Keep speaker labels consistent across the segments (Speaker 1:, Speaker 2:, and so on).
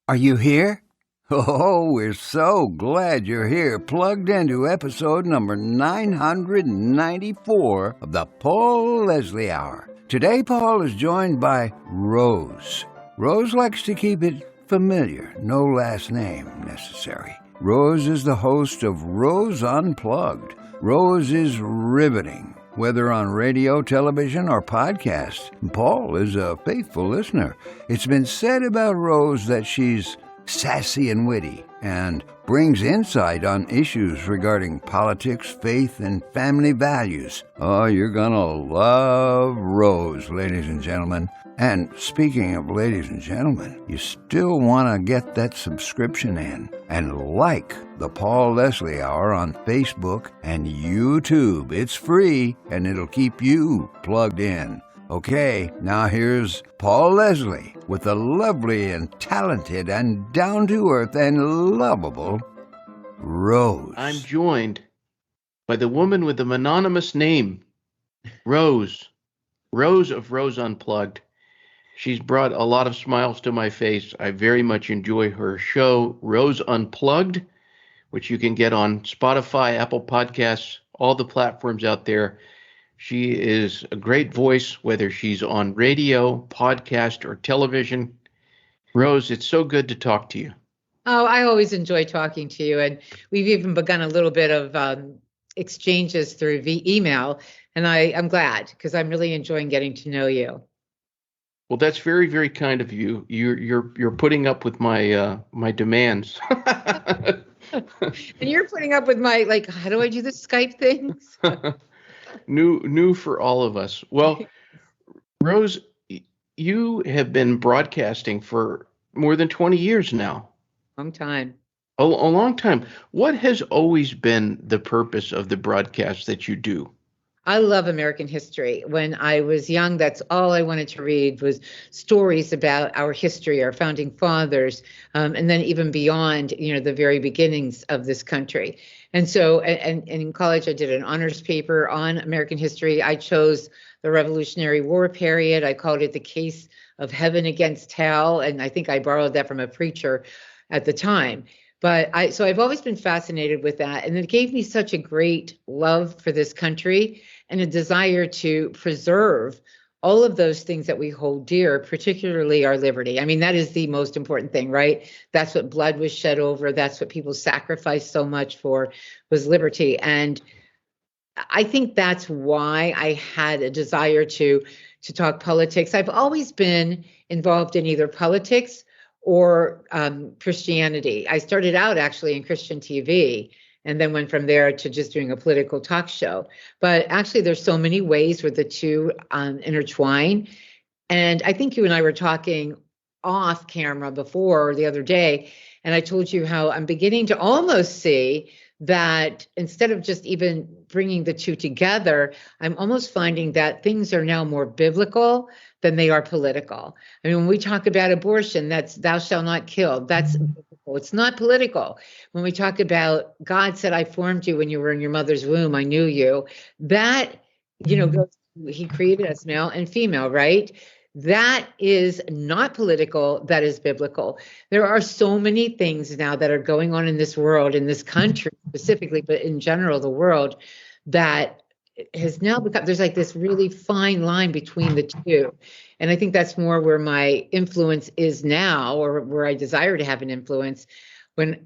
Speaker 1: Are you here? Oh, we're so glad you're here, plugged into episode number 994 of the Paul Leslie Hour. Today, Paul is joined by Rose. Rose likes to keep it familiar, no last name necessary. Rose is the host of Rose Unplugged. Rose is riveting, whether on radio, television, or podcast. Paul is a faithful listener. It's been said about Rose that she's sassy and witty and brings insight on issues regarding politics, faith, and family values. Oh, you're gonna love Rose, ladies and gentlemen. And speaking of ladies and gentlemen, you still want to get that subscription in and like the Paul Leslie Hour on Facebook and YouTube. It's free and it'll keep you plugged in. Okay, now here's Paul Leslie with the lovely and talented and down-to-earth and lovable Rose.
Speaker 2: I'm joined by the woman with the mononymous name, Rose. Rose of Rose Unplugged. She's brought a lot of smiles to my face. I very much enjoy her show, Rose Unplugged, which you can get on Spotify, Apple Podcasts, all the platforms out there. She is a great voice, whether she's on radio, podcast, or television. Rose, it's so good to talk to you.
Speaker 3: Oh, I always enjoy talking to you. And we've even begun a little bit of exchanges through email. And I'm glad because I'm really enjoying getting to know you.
Speaker 2: Well, that's very, very kind of you. You're putting up with my my demands.
Speaker 3: And you're putting up with my, how do I do the Skype things?
Speaker 2: New for all of us. Well, Rose, you have been broadcasting for more than 20 years now.
Speaker 3: Long time.
Speaker 2: A long time. What has always been the purpose of the broadcast that you do?
Speaker 3: I love American history. When I was young, that's all I wanted to read was stories about our history, our founding fathers, and then even beyond, the very beginnings of this country. And so, and in college, I did an honors paper on American history. I chose the Revolutionary War period. I called it the case of heaven against hell. And I think I borrowed that from a preacher at the time. But so I've always been fascinated with that. And it gave me such a great love for this country and a desire to preserve all of those things that we hold dear, particularly our liberty. I mean, that is the most important thing, right? That's what blood was shed over. That's what people sacrificed so much for, was liberty. And I think that's why I had a desire to talk politics. I've always been involved in either politics or Christianity. I started out actually in Christian TV and then went from there to just doing a political talk show. But actually, there's so many ways where the two intertwine. And I think you and I were talking off camera before the other day, and I told you how I'm beginning to almost see that instead of just even bringing the two together, I'm almost finding that things are now more biblical than they are political. I mean, when we talk about abortion, that's thou shalt not kill. That's biblical. It's not political. When we talk about God said, I formed you when you were in your mother's womb, I knew you. That, goes, he created us male and female, right? That is not political. That is biblical. There are so many things now that are going on in this world, in this country specifically, but in general, the world, that has now become, there's like this really fine line between the two. And I think that's more where my influence is now, or where I desire to have an influence. When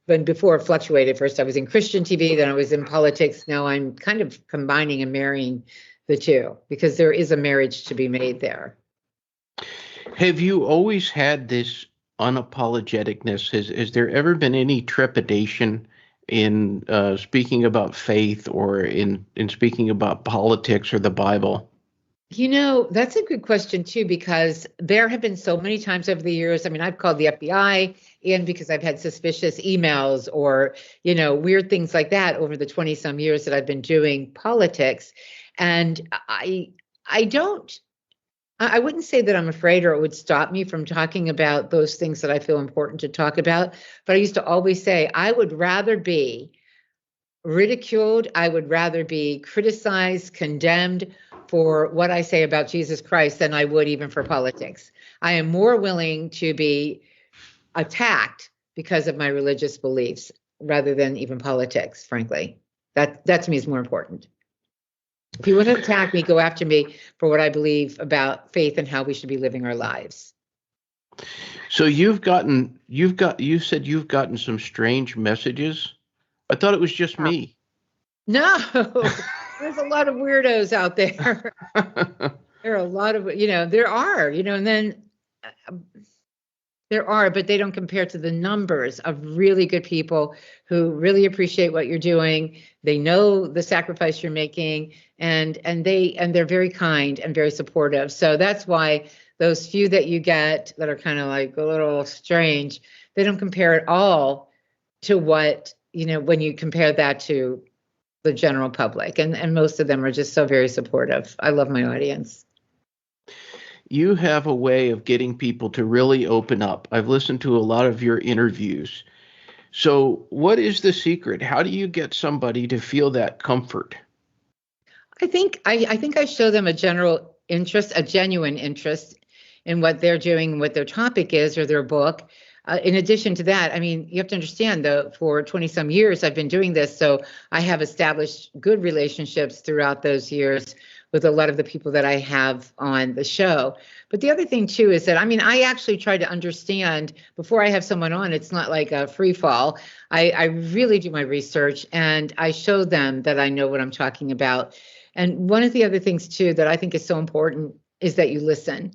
Speaker 3: before it fluctuated. First I was in Christian TV, then I was in politics. Now I'm kind of combining and marrying the two, because there is a marriage to be made there.
Speaker 2: Have you always had this unapologeticness? Has there ever been any trepidation in speaking about faith or in speaking about politics or the Bible?
Speaker 3: That's a good question too, because there have been so many times over the years. I mean, I've called the FBI in because I've had suspicious emails or, weird things like that over the 20 some years that I've been doing politics. And I wouldn't say that I'm afraid or it would stop me from talking about those things that I feel important to talk about. But I used to always say I would rather be ridiculed. I would rather be criticized, condemned for what I say about Jesus Christ than I would even for politics. I am more willing to be attacked because of my religious beliefs rather than even politics, frankly. That to me is more important. If you want to attack me, go after me for what I believe about faith and how we should be living our lives.
Speaker 2: So you said you've gotten some strange messages. I thought it was just me.
Speaker 3: No, there's a lot of weirdos out there. There are a lot of, there are, and then there are, but they don't compare to the numbers of really good people who really appreciate what you're doing. They know the sacrifice you're making, and they're very kind and very supportive. So that's why those few that you get that are kind of like a little strange, they don't compare at all to what, when you compare that to the general public. And most of them are just so very supportive. I love my audience.
Speaker 2: You have a way of getting people to really open up. I've listened to a lot of your interviews. So what is the secret? How do you get somebody to feel that comfort?
Speaker 3: I think I show them a general interest, a genuine interest in what they're doing, what their topic is, or their book. In addition to that, I mean, you have to understand, though, for 20 some years, I've been doing this. So I have established good relationships throughout those years with a lot of the people that I have on the show. But the other thing, too, is that, I actually try to understand before I have someone on. It's not like a free fall. I really do my research, and I show them that I know what I'm talking about. And one of the other things, too, that I think is so important is that you listen.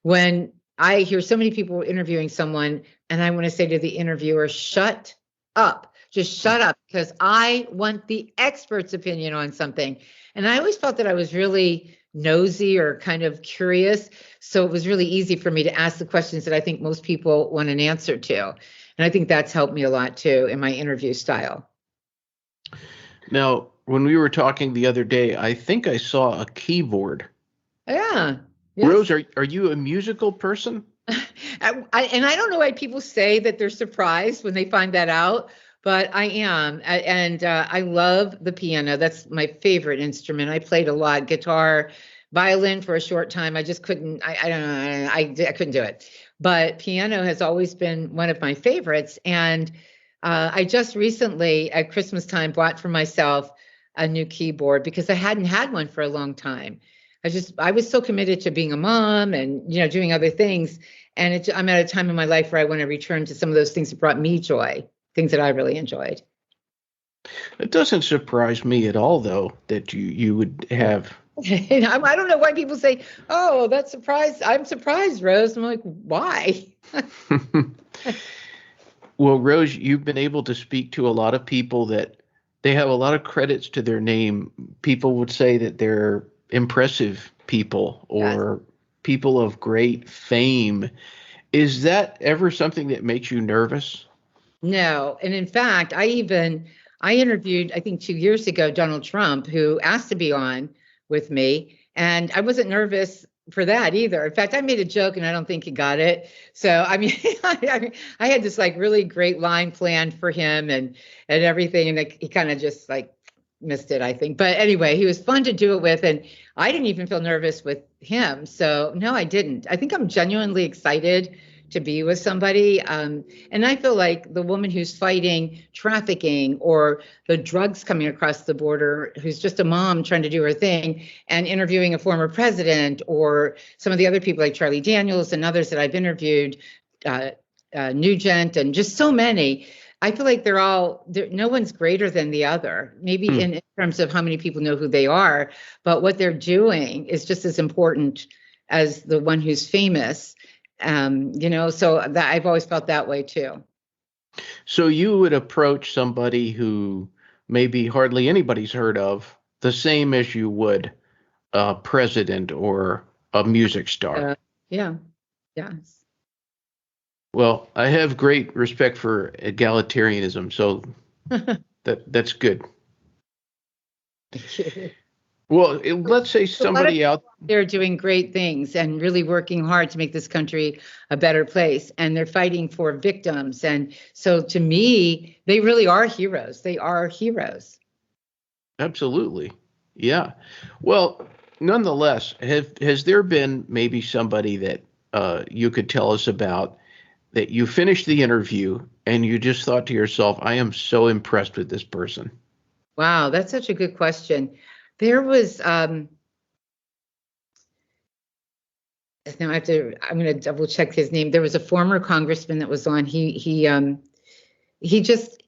Speaker 3: When I hear so many people interviewing someone, and I want to say to the interviewer, shut up, just shut up, because I want the expert's opinion on something. And I always felt that I was really nosy or kind of curious. So it was really easy for me to ask the questions that I think most people want an answer to. And I think that's helped me a lot, too, in my interview style.
Speaker 2: Now, when we were talking the other day, I think I saw a keyboard.
Speaker 3: Yeah. Yes.
Speaker 2: Rose, are you a musical person?
Speaker 3: And I don't know why people say that they're surprised when they find that out, but I am. And I love the piano. That's my favorite instrument. I played a lot, guitar, violin for a short time. I just couldn't, I don't know, I couldn't do it. But piano has always been one of my favorites. And I just recently at Christmas time bought for myself a new keyboard because I hadn't had one for a long time. I was so committed to being a mom and, doing other things. And I'm at a time in my life where I want to return to some of those things that brought me joy, things that I really enjoyed.
Speaker 2: It doesn't surprise me at all, though, that you would have.
Speaker 3: I don't know why people say, oh, that's surprised. I'm surprised, Rose. I'm like, why?
Speaker 2: Well, Rose, you've been able to speak to a lot of people that they have a lot of credits to their name. People would say that they're impressive people or people of great fame. Is that ever something that makes you nervous?
Speaker 3: No. And in fact, I interviewed, I think 2 years ago, Donald Trump, who asked to be on with me. And I wasn't nervous for that either. In fact, I made a joke and I don't think he got it. So, I had this like really great line planned for him and everything. And he kind of just like missed it, I think. But anyway, he was fun to do it with. And I didn't even feel nervous with him. So no, I didn't. I think I'm genuinely excited to be with somebody. And I feel like the woman who's fighting trafficking or the drugs coming across the border, who's just a mom trying to do her thing and interviewing a former president, or some of the other people like Charlie Daniels and others that I've interviewed, Nugent, and just so many. I feel like no one's greater than the other, maybe in terms of how many people know who they are, but what they're doing is just as important as the one who's famous. So that I've always felt that way too.
Speaker 2: So you would approach somebody who maybe hardly anybody's heard of the same as you would a president or a music star.
Speaker 3: Yeah. Yes.
Speaker 2: Well, I have great respect for egalitarianism, so that's good. Well, let's say somebody out
Speaker 3: there doing great things and really working hard to make this country a better place, and they're fighting for victims. And so to me, they really are heroes. They are heroes.
Speaker 2: Absolutely. Yeah. Well, nonetheless, has there been maybe somebody that you could tell us about that you finished the interview and you just thought to yourself, I am so impressed with this person?
Speaker 3: Wow, that's such a good question. There was now I'm going to double check his name. There was a former congressman that was on. He just,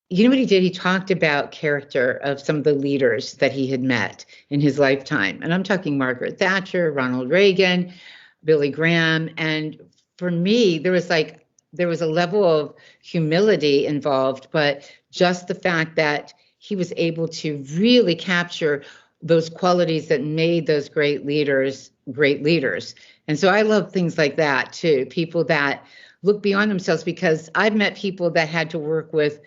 Speaker 3: you know what he did? He talked about character of some of the leaders that he had met in his lifetime. And I'm talking Margaret Thatcher, Ronald Reagan, Billy Graham. And for me, there was a level of humility involved, but just the fact that he was able to really capture those qualities that made those great leaders great leaders. And so I love things like that too. People that look beyond themselves, because I've met people that had to work with,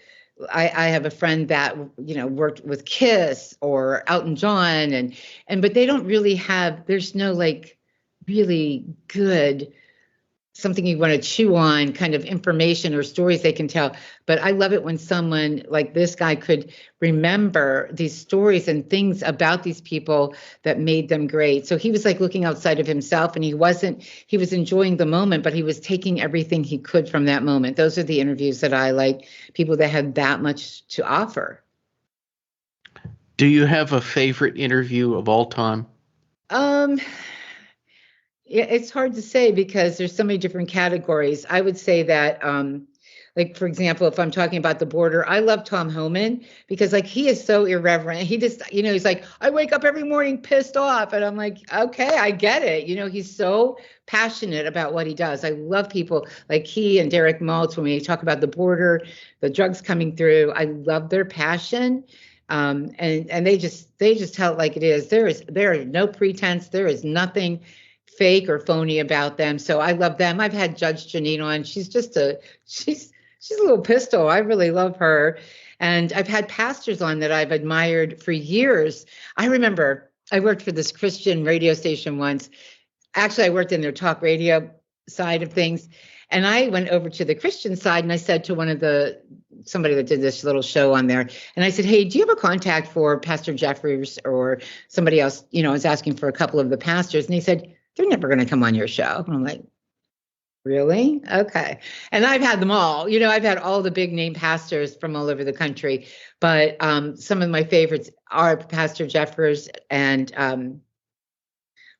Speaker 3: I have a friend that, worked with Kiss or Elton John and but they don't really have, there's no like really good something you want to chew on kind of information or stories they can tell. But I love it when someone like this guy could remember these stories and things about these people that made them great. So he was like looking outside of himself, and he was enjoying the moment, but he was taking everything he could from that moment. Those are the interviews that I like, people that had that much to offer.
Speaker 2: Do you have a favorite interview of all time?
Speaker 3: Yeah, it's hard to say because there's so many different categories. I would say that, like, for example, if I'm talking about the border, I love Tom Homan because like he is so irreverent. He just, he's like, I wake up every morning pissed off. And I'm like, okay, I get it. He's so passionate about what he does. I love people like he and Derek Maltz when we talk about the border, the drugs coming through. I love their passion. And they just tell it like it is. There is no pretense. There is nothing fake or phony about them. So I love them. I've had Judge Janine on. She's a little pistol. I really love her. And I've had pastors on that I've admired for years. I remember I worked for this Christian radio station once. Actually, I worked in their talk radio side of things. And I went over to the Christian side and I said to somebody that did this little show on there, and I said, hey, do you have a contact for Pastor Jeffries or somebody else? I was asking for a couple of the pastors. And he said, they're never going to come on your show. And I'm like, really? Okay. And I've had them all. I've had all the big name pastors from all over the country. But some of my favorites are Pastor Jeffers, and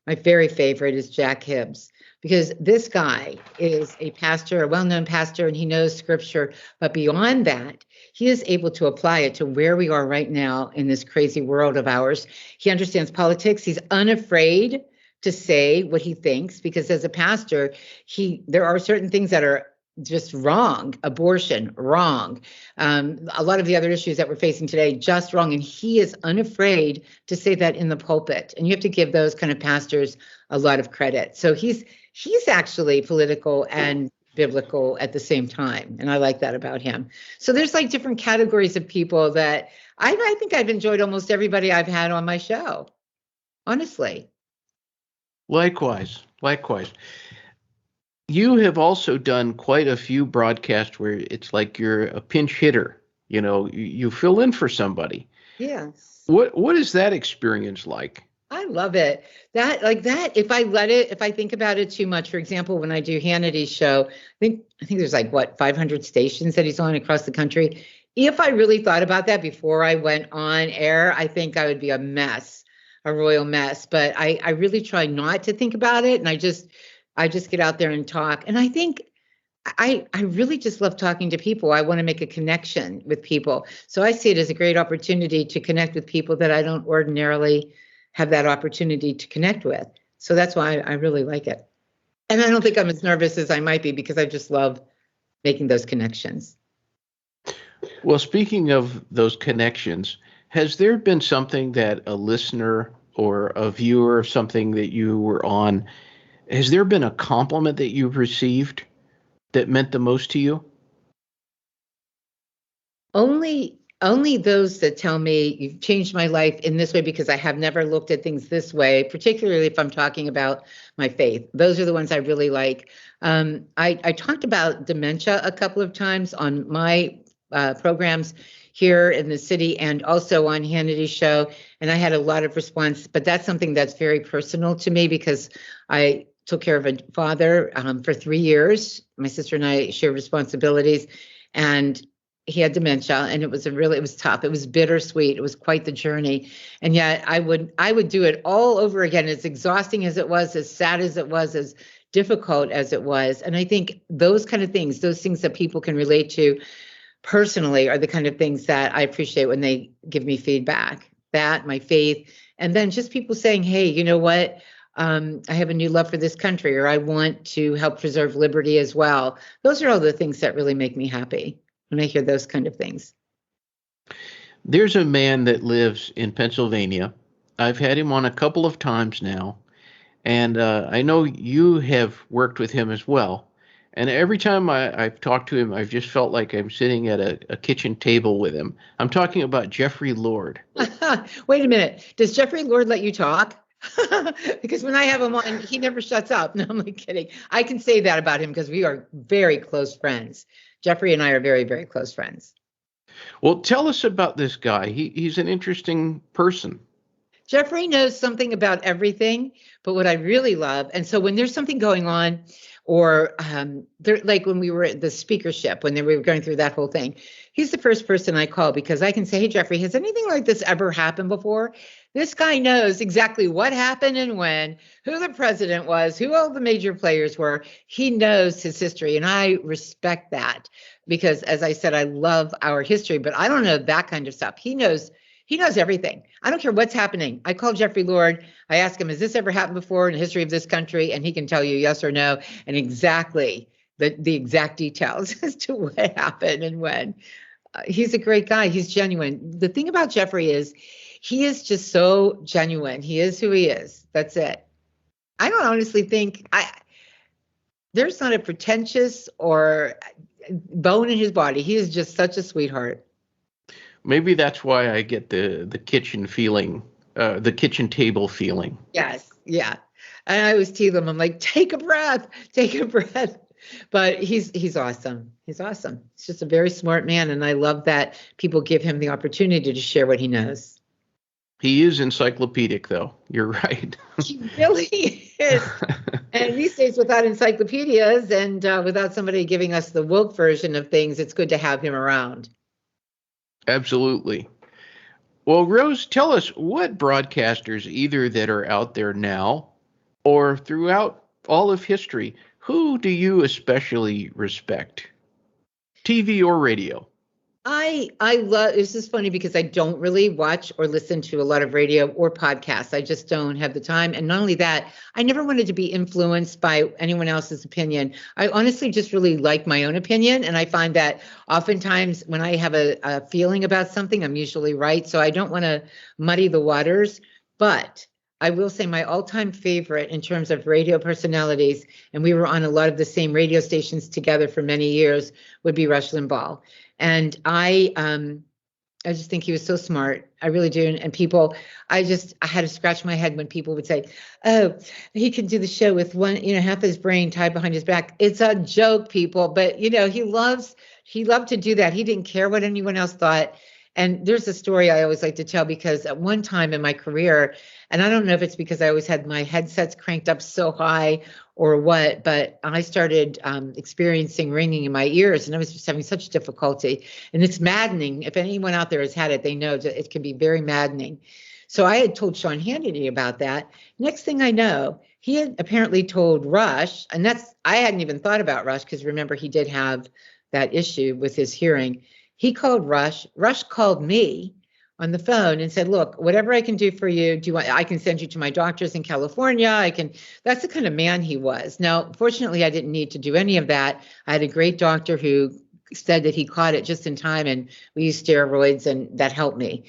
Speaker 3: my very favorite is Jack Hibbs, because this guy is a pastor, a well-known pastor, and he knows scripture. But beyond that, he is able to apply it to where we are right now in this crazy world of ours. He understands politics. He's unafraid to say what he thinks, because as a pastor, there are certain things that are just wrong. Abortion, wrong. A lot of the other issues that we're facing today, just wrong. And he is unafraid to say that in the pulpit. And you have to give those kind of pastors a lot of credit. So he's actually political and biblical at the same time. And I like that about him. So there's like different categories of people that I think I've enjoyed almost everybody I've had on my show, honestly.
Speaker 2: Likewise. You have also done quite a few broadcasts where it's like you're a pinch hitter. You fill in for somebody.
Speaker 3: Yes.
Speaker 2: What is that experience like?
Speaker 3: I love it. If I think about it too much, for example, when I do Hannity's show, I think there's 500 stations that he's on across the country. If I really thought about that before I went on air, I think I would be a royal mess. But I really try not to think about it. And I just get out there and talk. And I think I really just love talking to people. I want to make a connection with people. So I see it as a great opportunity to connect with people that I don't ordinarily have that opportunity to connect with. So that's why I really like it. And I don't think I'm as nervous as I might be, because I just love making those connections.
Speaker 2: Well, speaking of those connections, has there been something that a listener or a viewer, something that you were on, has there been a compliment that you've received that meant the most to you?
Speaker 3: Only those that tell me you've changed my life in this way, because I have never looked at things this way, particularly if I'm talking about my faith. Those are the ones I really like. I talked about dementia a couple of times on my programs here in the city and also on Hannity's show, and I had a lot of response. But that's something that's very personal to me, because I took care of a father for 3 years. My sister and I shared responsibilities, and he had dementia, and it was tough. It was bittersweet. It was quite the journey. And yet I would do it all over again, as exhausting as it was, as sad as it was, as difficult as it was. And I think those kind of things, those things that people can relate to personally, are the kind of things that I appreciate when they give me feedback. That, my faith, and then just people saying, hey, you know what? I have a new love for this country, or I want to help preserve liberty as well. Those are all the things that really make me happy when I hear those kind of things.
Speaker 2: There's a man that lives in Pennsylvania. I've had him on a couple of times now, and I know you have worked with him as well. And every time I've talked to him, I've just felt like I'm sitting at a kitchen table with him. I'm talking about Jeffrey Lord.
Speaker 3: Wait a minute. Does Jeffrey Lord let you talk? Because when I have him on, he never shuts up. No, I'm only kidding. I can say that about him because we are very close friends. Jeffrey and I are very, very close friends.
Speaker 2: Well, tell us about this guy. He's an interesting person.
Speaker 3: Jeffrey knows something about everything, but what I really love, and so when there's something going on, or like when we were at the speakership, when we were going through that whole thing, he's the first person I call, because I can say, hey, Jeffrey, has anything like this ever happened before? This guy knows exactly what happened and when, who the president was, who all the major players were. He knows his history, and I respect that, because as I said, I love our history, but I don't know that kind of stuff. He knows everything. I don't care what's happening. I call Jeffrey Lord. I ask him, has this ever happened before in the history of this country? And he can tell you yes or no, and exactly the exact details as to what happened and when. He's a great guy. He's genuine. The thing about Jeffrey is he is just so genuine. He is who he is. That's it. I don't honestly think there's not a pretentious or bone in his body. He is just such a sweetheart.
Speaker 2: Maybe that's why I get the kitchen feeling, the kitchen table feeling.
Speaker 3: Yes, yeah. And I always tease him. I'm like, take a breath. But he's awesome. He's awesome. He's just a very smart man, and I love that people give him the opportunity to share what he knows.
Speaker 2: He is encyclopedic, though. You're right.
Speaker 3: He really is. And these days, without encyclopedias and without somebody giving us the woke version of things, it's good to have him around.
Speaker 2: Absolutely. Well, Rose, tell us what broadcasters, either that are out there now or throughout all of history, who do you especially respect? TV or radio?
Speaker 3: I love, this is funny because I don't really watch or listen to a lot of radio or podcasts. I just don't have the time. And not only that, I never wanted to be influenced by anyone else's opinion. I honestly just really like my own opinion. And I find that oftentimes when I have a feeling about something, I'm usually right. So I don't want to muddy the waters. But I will say my all-time favorite in terms of radio personalities, and we were on a lot of the same radio stations together for many years, would be Rush Limbaugh. And I just think he was so smart. I really do. And people, I had to scratch my head when people would say, oh, he can do the show with one, half his brain tied behind his back. It's a joke, people. But, he loved to do that. He didn't care what anyone else thought. And there's a story I always like to tell, because at one time in my career, and I don't know if it's because I always had my headsets cranked up so high or what, but I started experiencing ringing in my ears, and I was just having such difficulty. And it's maddening. If anyone out there has had it, they know that it can be very maddening. So I had told Sean Hannity about that. Next thing I know, he had apparently told Rush, and I hadn't even thought about Rush, because remember, he did have that issue with his hearing. He called Rush. Rush called me on the phone and said, look, whatever I can do for you, I can send you to my doctors in California. That's the kind of man he was. Now, fortunately, I didn't need to do any of that. I had a great doctor who said that he caught it just in time, and we used steroids, and that helped me.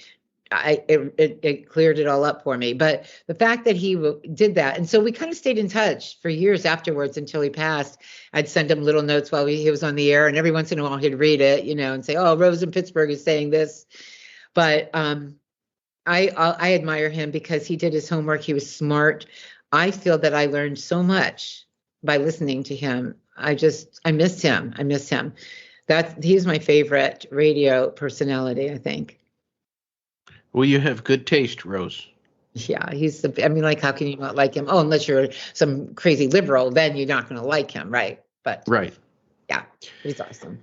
Speaker 3: It cleared it all up for me. But the fact that he did that, and so we kind of stayed in touch for years afterwards until he passed. I'd send him little notes while he was on the air, and every once in a while he'd read it, and say, oh, Rose in Pittsburgh is saying this. But I admire him because he did his homework. He was smart. I feel that I learned so much by listening to him. I miss him. He's my favorite radio personality, I think.
Speaker 2: Well, you have good taste, Rose.
Speaker 3: Yeah, I mean, like, how can you not like him? Oh, unless you're some crazy liberal, then you're not going to like him, right? But
Speaker 2: Right.
Speaker 3: yeah, he's awesome.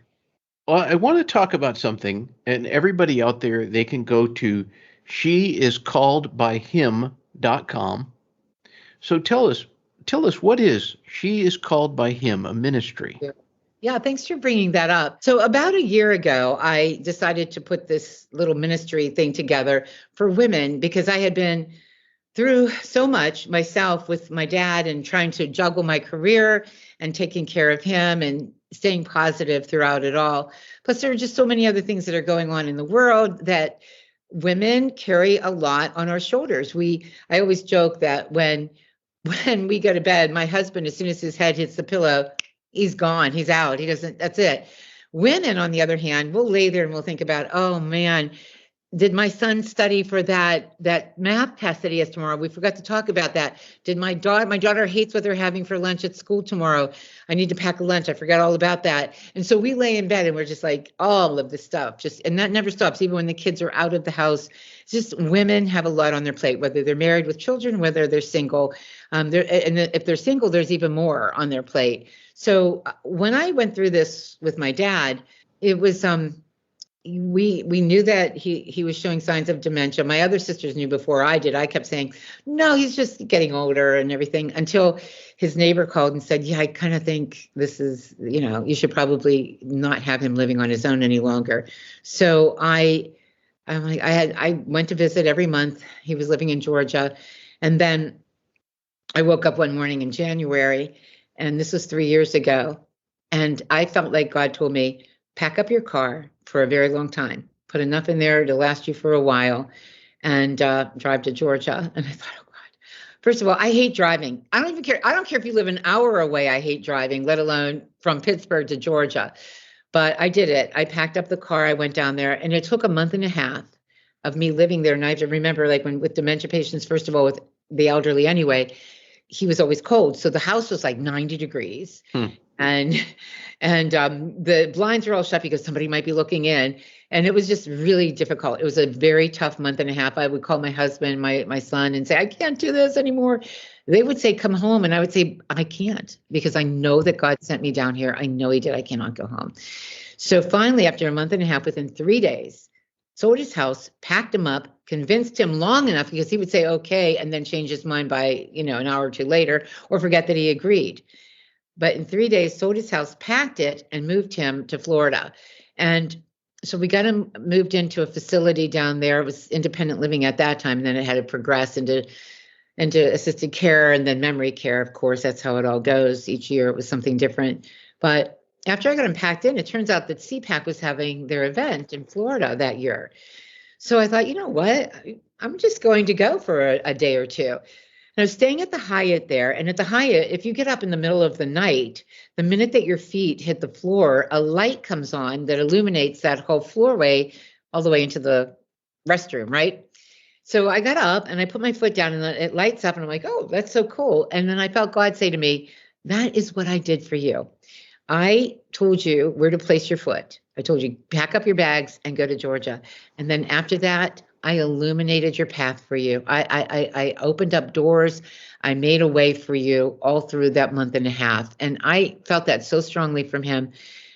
Speaker 2: Well, I want to talk about something, and everybody out there, they can go to sheiscalledbyhim.com. So tell us what is She is Called by Him, a ministry?
Speaker 3: Yeah, thanks for bringing that up. So about a year ago, I decided to put this little ministry thing together for women because I had been through so much myself with my dad and trying to juggle my career and taking care of him and staying positive throughout it all. Plus, there are just so many other things that are going on in the world that women carry a lot on our shoulders. I always joke that when we go to bed, my husband, as soon as his head hits the pillow, he's gone, he's out, he doesn't, that's it. Women, on the other hand, will lay there and we'll think about, oh man, did my son study for that math test that he has tomorrow? We forgot to talk about that. Did my daughter hates what they're having for lunch at school tomorrow. I need to pack a lunch. I forgot all about that. And so we lay in bed and we're just like all of this stuff, and that never stops, even when the kids are out of the house. It's just women have a lot on their plate, whether they're married with children, whether they're single. And if they're single, there's even more on their plate. So when I went through this with my dad, it was we knew that he was showing signs of dementia. My other sisters knew before I did. I kept saying, no, he's just getting older and everything, until his neighbor called and said, yeah, I kind of think this is, you should probably not have him living on his own any longer. So I went to visit every month. He was living in Georgia. And then I woke up one morning in January, and this was 3 years ago. And I felt like God told me, pack up your car for a very long time, put enough in there to last you for a while, and drive to Georgia. And I thought, oh God, first of all, I hate driving. I don't even care. I don't care if you live an hour away. I hate driving, let alone from Pittsburgh to Georgia. But I did it. I packed up the car. I went down there, and it took a month and a half of me living there. And I have to remember, like, when with dementia patients, first of all, with the elderly anyway, he was always cold. So the house was like 90 degrees. And the blinds were all shut because somebody might be looking in. And it was just really difficult. It was a very tough month and a half. I would call my husband, my son, and say, I can't do this anymore. They would say, come home. And I would say, I can't, because I know that God sent me down here. I know he did. I cannot go home. So finally, after a month and a half, within 3 days, sold his house, packed him up, convinced him long enough, because he would say, okay, and then change his mind by, an hour or two later, or forget that he agreed. But in 3 days, sold his house, packed it, and moved him to Florida. And so we got him moved into a facility down there. It was independent living at that time. And then it had to progress into assisted care and then memory care. Of course, that's how it all goes. Each year it was something different. But after I got him packed in, it turns out that CPAC was having their event in Florida that year. So I thought, you know what? I'm just going to go for a day or two. And I was staying at the Hyatt there. And at the Hyatt, if you get up in the middle of the night, the minute that your feet hit the floor, a light comes on that illuminates that whole floorway all the way into the restroom, right? So I got up and I put my foot down and it lights up and I'm like, oh, that's so cool. And then I felt God say to me, that is what I did for you. I told you where to place your foot. I told you, pack up your bags and go to Georgia. And then after that, I illuminated your path for you. I opened up doors. I made a way for you all through that month and a half. And I felt that so strongly from him.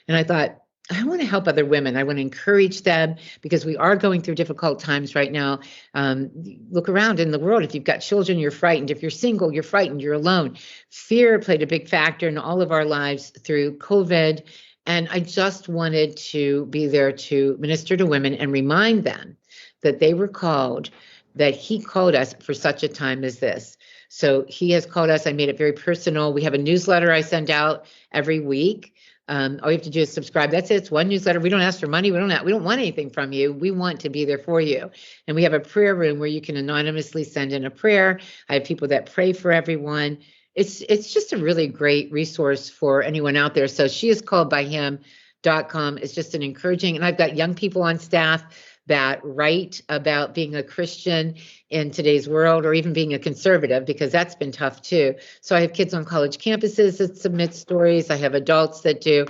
Speaker 3: And I thought, I want to help other women. I want to encourage them, because we are going through difficult times right now. Look around in the world. If you've got children, you're frightened. If you're single, you're frightened. You're alone. Fear played a big factor in all of our lives through COVID. And I just wanted to be there to minister to women and remind them that they were called, that he called us for such a time as this. So he has called us. I made it very personal. We have a newsletter I send out every week. All you have to do is subscribe. That's it. It's one newsletter. We don't ask for money. We don't want anything from you. We want to be there for you. And we have a prayer room where you can anonymously send in a prayer. I have people that pray for everyone. It's just a really great resource for anyone out there. So sheiscalledbyhim.com is just an encouraging. And I've got young people on staff that write about being a Christian in today's world, or even being a conservative, because that's been tough too. So I have kids on college campuses that submit stories. I have adults that do.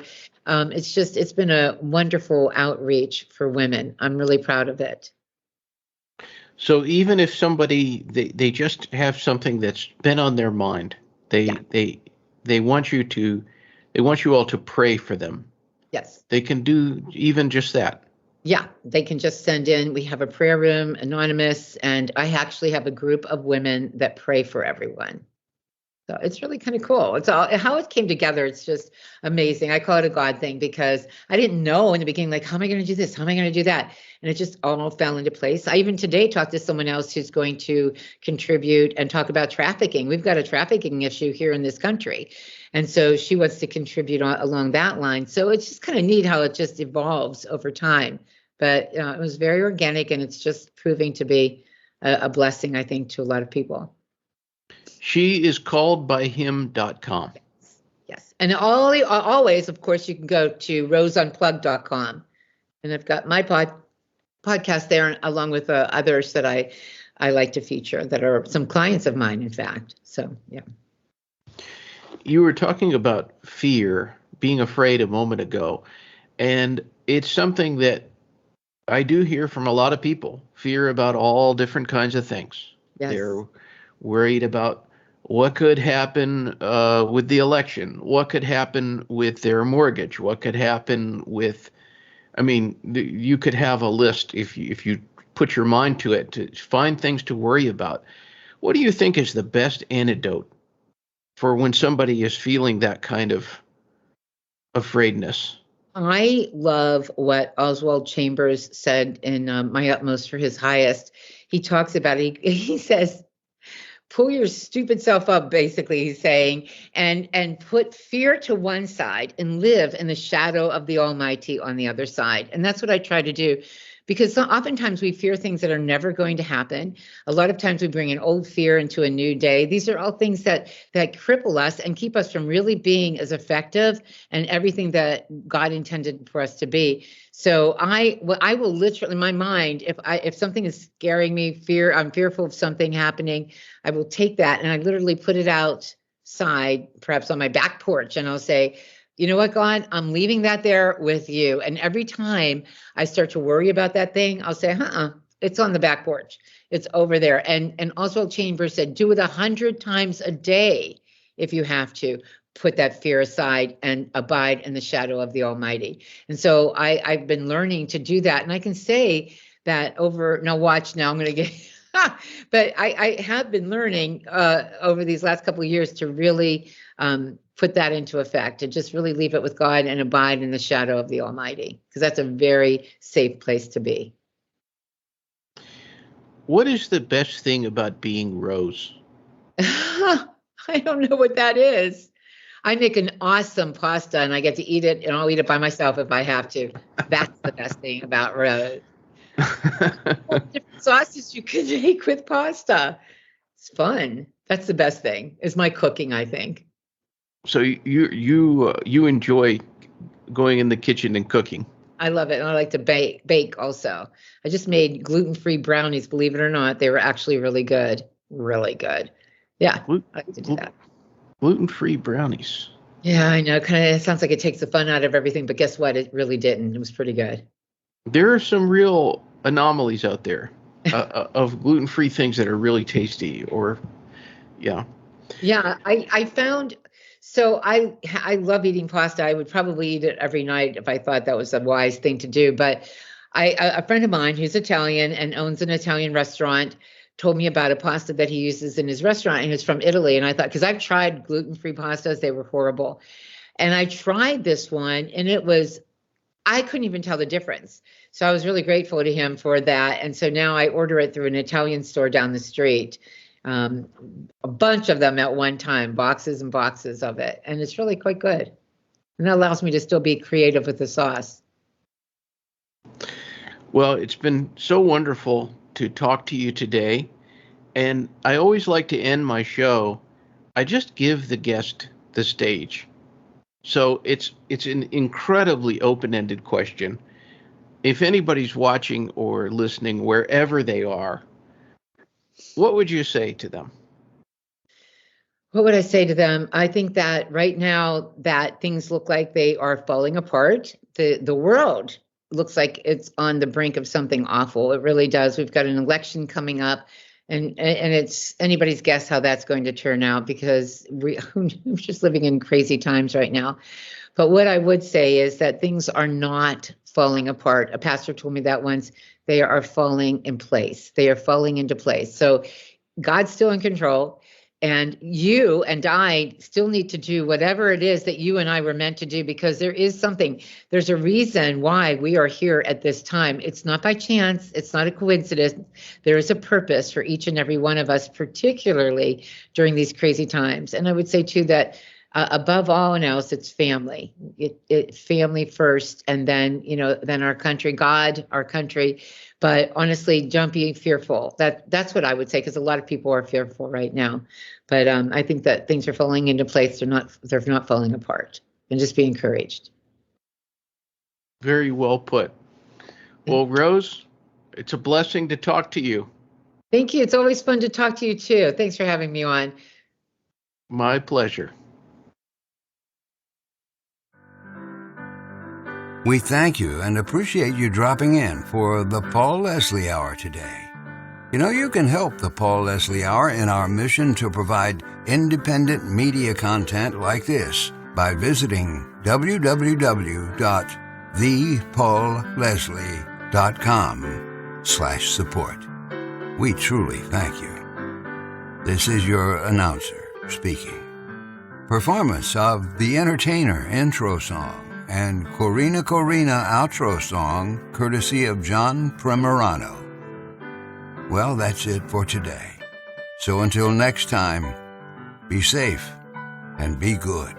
Speaker 3: It's been a wonderful outreach for women. I'm really proud of it.
Speaker 2: So even if somebody they just have something that's been on their mind, they
Speaker 3: Yeah.
Speaker 2: they want you to they want you all to pray for them.
Speaker 3: Yes.
Speaker 2: They can do even just that.
Speaker 3: Yeah, they can just send in. We have a prayer room, anonymous, and I actually have a group of women that pray for everyone. So it's really kind of cool. It's all how it came together. It's just amazing. I call it a God thing because I didn't know in the beginning, like, how am I going to do this? How am I going to do that? And it just all fell into place. I even today talked to someone else who's going to contribute and talk about trafficking. We've got a trafficking issue here in this country. And so she wants to contribute along that line. So it's just kind of neat how it just evolves over time. But it was very organic, and it's just proving to be a blessing, I think, to a lot of people.
Speaker 2: She is calledbyhim.com.
Speaker 3: Yes. And always, of course, you can go to roseunplugged.com. And I've got my podcast there, along with others that I like to feature that are some clients of mine, in fact. So, yeah.
Speaker 2: You were talking about fear, being afraid a moment ago. And it's something that I do hear from a lot of people, fear about all different kinds of things.
Speaker 3: Yes.
Speaker 2: They're worried about what could happen with the election, what could happen with their mortgage, what could happen with, I mean, you could have a list if you put your mind to it to find things to worry about. What do you think is the best antidote for when somebody is feeling that kind of afraidness?
Speaker 3: I love what Oswald Chambers said in My Utmost for His Highest. He talks about it. He says, pull your stupid self up, basically, he's saying, and put fear to one side and live in the shadow of the Almighty on the other side. And that's what I try to do, because oftentimes we fear things that are never going to happen. A lot of times we bring an old fear into a new day. These are all things that cripple us and keep us from really being as effective and everything that God intended for us to be. So I will literally, in my mind, if something is scaring me, I'm fearful of something happening, I will take that and I literally put it outside, perhaps on my back porch, and I'll say, you know what, God, I'm leaving that there with you. And every time I start to worry about that thing, I'll say, it's on the back porch. It's over there. And Oswald Chambers said, do it 100 times a day if you have to. Put that fear aside and abide in the shadow of the Almighty. And so I've been learning to do that. And I can say that now I'm going to get, but I have been learning over these last couple of years to really put that into effect and just really leave it with God and abide in the shadow of the Almighty, because that's a very safe place to be.
Speaker 2: What is the best thing about being Rose?
Speaker 3: I don't know what that is. I make an awesome pasta and I get to eat it, and I'll eat it by myself if I have to. That's the best thing about Rose. Different sauces you can make with pasta. It's fun. That's the best thing, is my cooking, I think.
Speaker 2: So you enjoy going in the kitchen and cooking.
Speaker 3: I love it. And I like to bake also. I just made gluten-free brownies, believe it or not. They were actually really good. Really good. Yeah, I like to do that.
Speaker 2: Gluten-free brownies.
Speaker 3: Yeah, I know. Kind of sounds like it takes the fun out of everything, but guess what? It really didn't. It was pretty good.
Speaker 2: There are some real anomalies out there of gluten-free things that are really tasty, yeah.
Speaker 3: Yeah, I found, so I love eating pasta. I would probably eat it every night if I thought that was a wise thing to do. But a friend of mine who's Italian and owns an Italian restaurant told me about a pasta that he uses in his restaurant, and it's from Italy. And I thought, because I've tried gluten-free pastas, they were horrible. And I tried this one, and I couldn't even tell the difference. So I was really grateful to him for that. And so now I order it through an Italian store down the street. A bunch of them at one time, boxes and boxes of it. And it's really quite good. And that allows me to still be creative with the sauce.
Speaker 2: Well, it's been so wonderful to talk to you today. And I always like to end my show. I just give the guest the stage. So it's an incredibly open-ended question. If anybody's watching or listening, wherever they are, what would you say to them?
Speaker 3: What would I say to them? I think that right now that things look like they are falling apart. The world looks like it's on the brink of something awful. It really does. We've got an election coming up, and it's anybody's guess how that's going to turn out, because we're just living in crazy times right now. But what I would say is that things are not falling apart. A pastor told me that once. They are falling in place. They are falling into place. So God's still in control. And you and I still need to do whatever it is that you and I were meant to do, because there's a reason why we are here at this time. It's not by chance. It's not a coincidence. There is a purpose for each and every one of us, particularly during these crazy times. And I would say too that above all else, it's family. Family first, and then then our country, God, our country. But honestly, don't be fearful. That's what I would say, because a lot of people are fearful right now. But I think that things are falling into place. They're not falling apart. And just be encouraged.
Speaker 2: Very well put. Well, Rose, it's a blessing to talk to you.
Speaker 3: Thank you. It's always fun to talk to you too. Thanks for having me on.
Speaker 2: My pleasure.
Speaker 1: We thank you and appreciate you dropping in for the Paul Leslie Hour today. You can help the Paul Leslie Hour in our mission to provide independent media content like this by visiting www.thepaulleslie.com/support. We truly thank you. This is your announcer speaking. Performance of The Entertainer intro song and Corina outro song, courtesy of John Primorano. Well, that's it for today. So until next time, be safe and be good.